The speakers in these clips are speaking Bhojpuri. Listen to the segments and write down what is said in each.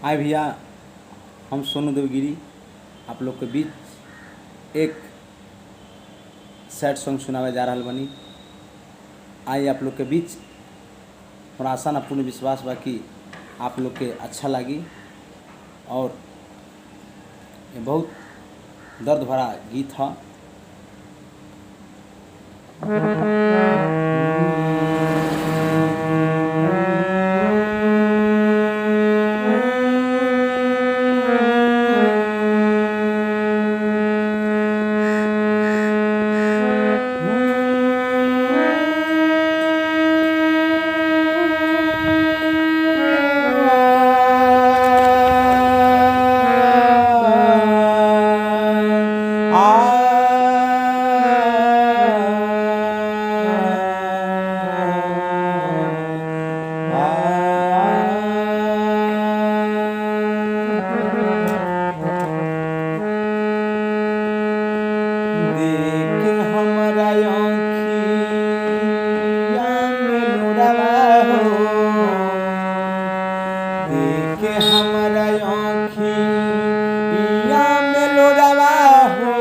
आए भैया, हम सोनू देवगिरी आप लोग के बीच एक सैड सॉन्ग सुनावे जा रहा बनी। आइए आप लोग के बीच, और आशा ना पूर्ण विश्वास बा कि आप लोग के अच्छा लगी। और ये बहुत दर्द भरा गीत है। देख हमरा आँखिया में लोरावा हो, देख हमरा आँखिया में लोरावा हो,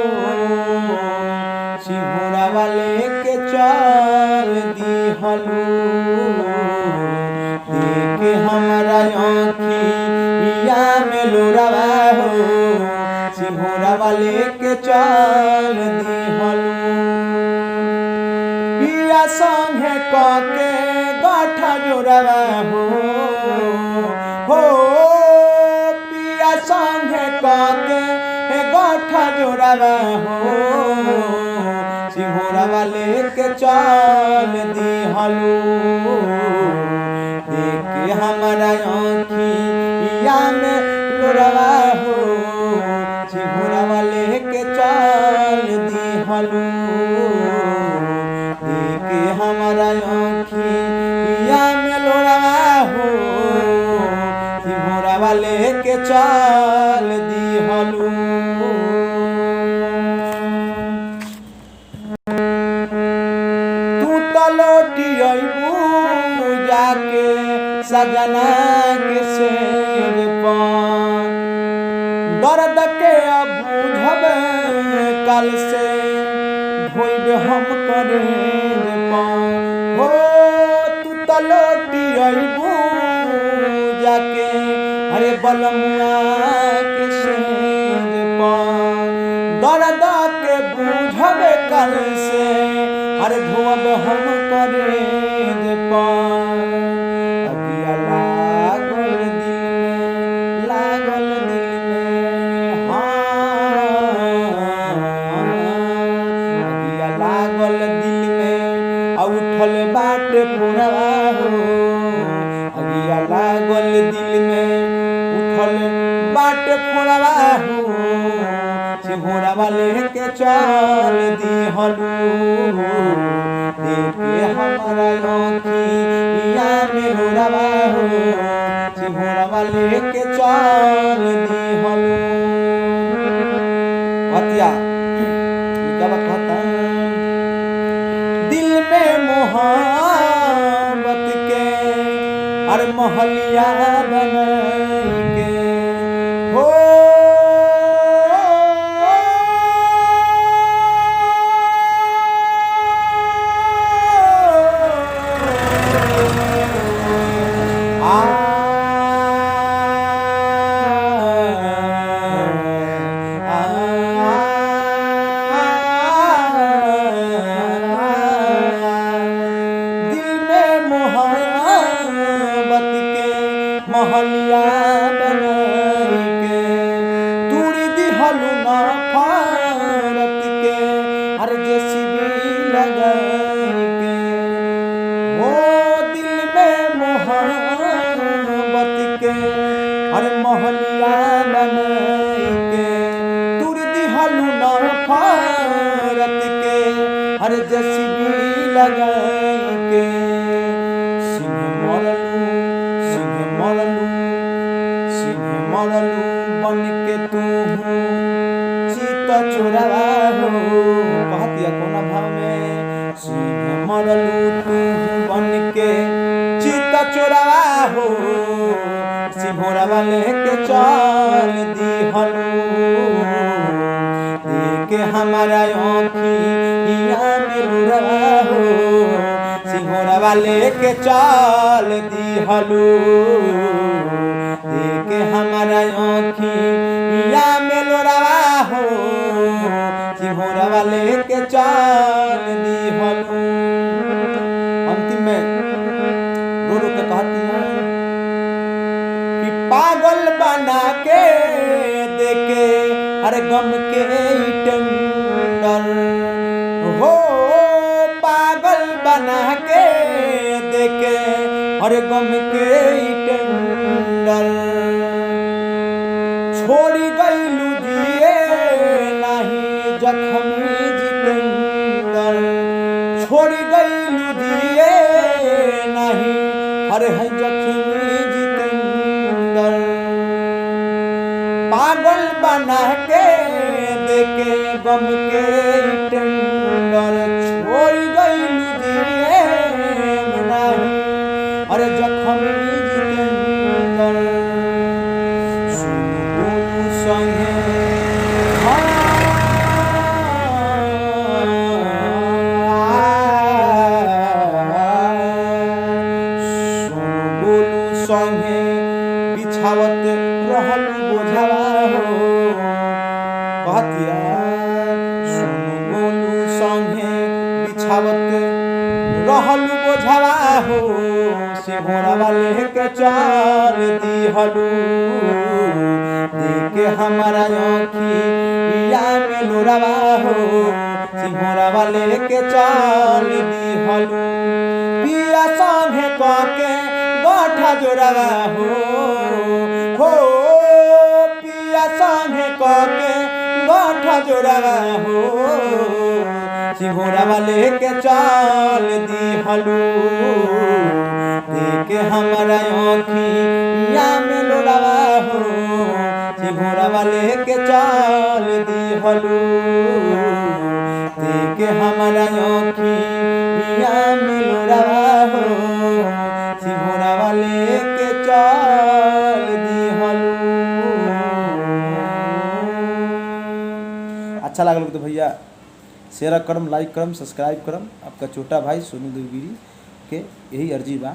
सिंहरावा लेके चल दिहलू। देख हमरा आँखिया में लोरावा हो, सिंहरावा लेके चल दिहलू। पिया संगे काके गाठा जोड़वा हो, पिया संगे काके गाठा जोड़वा हो, सिंहरावा लेके चल दिहलू। देख हमारा आँखिया में लोरावा हो, सिंहरावा लेके चल दिहलू। देख हमारा आँखिया में लोरावा हो, सिंहरावा लेके चल दिहलू। तू तो लौटी अइबू जाके सजना के शेर पर, दर्द के अब बुझबे कल से धोइबे हम करेज पर। हो तू तो लौटी अइबू जाके अरे बलमुआ के शेर पर, दर्द के बुझबे कल से अरे धोब हम करेज पर। अगिया लागल दिल में, लागल दिल में, अगिया लागल दिल में, उठल बाटे फोड़वा हो। अगिया लागल दिल में, उठल बाटे फोड़वा हो, सिंहरावा लेके चल दिहलू। देख हमारा आँखिया में लोरावा हो, सिंहरावा लेके चल दिहलू। पतिया क्या कहता, दिल में मोहब्बत के अरे महलिया बनाई के हो, महलिया बनाई के तूड़ी दिहलू ना फारत के अरे जेसीबी लगाई के। हो दिल में मोहब्बत के अरे महलिया बनाई के तूड़ी दिहलू ना फारत के अरे जेसीबी लगाई के। सिंह मरलू, सिंह मरलू, सिंह मरलू बन के तू सीता चोरावा हो। कहतिया कोना भाव में, सिंह मरलू तू बन के सीता चोरावा हो, सिंहरा वाले के चल दी हलू देखे हमारा आँखिया में लुरा हो सिंघोड़ा वाले के चल दी हलू देखे हमारा आँखिया में लुरा हो सिंघोड़ा वाले के चल दी हलू। अंतिम में रो रो के कहती है कि पागल बना के देखे हर गम के टेंडर हो पागल बना के देखे हर गम के टेंडर छोड़ी गईलू दिए नहीं जख्मी जितेंदर छोड़ी गईलू दिए नहीं हरे है जख्मी जितेंदर पागल बना के देखे गम के टेंडर छोड़ गईलू दिए नहीं अरे जख्मी जितेंदर सुनु संगे संगे बिछावत रहल बोझावा हो कहतिया सुनु गोलू संगे बिछावत रहल बोझावा हो सिंघोड़ा वाले के चल दी हलू देखे हमारा आँखिया में लोरावा हो सिंघोड़ा वाले के चल दी हलू पिया संगे के गोठा जोड़ावा हो पिया संगे के गोठा जोड़ावा हो सिंघोड़ा वाले के चल दी हलू देखे हमारा आँखिया में लोरावा हो सिंघोड़ा वाले के चल दी हलू देखे हमारा आँखिया में लोरावा हो सिंघोड़ा वाले के चल दी हलू। अच्छा लागल तो भैया शेयर करम लाइक करम सब्सक्राइब करम। आपका छोटा भाई सोनू देवगिरी के यही अर्जी बा।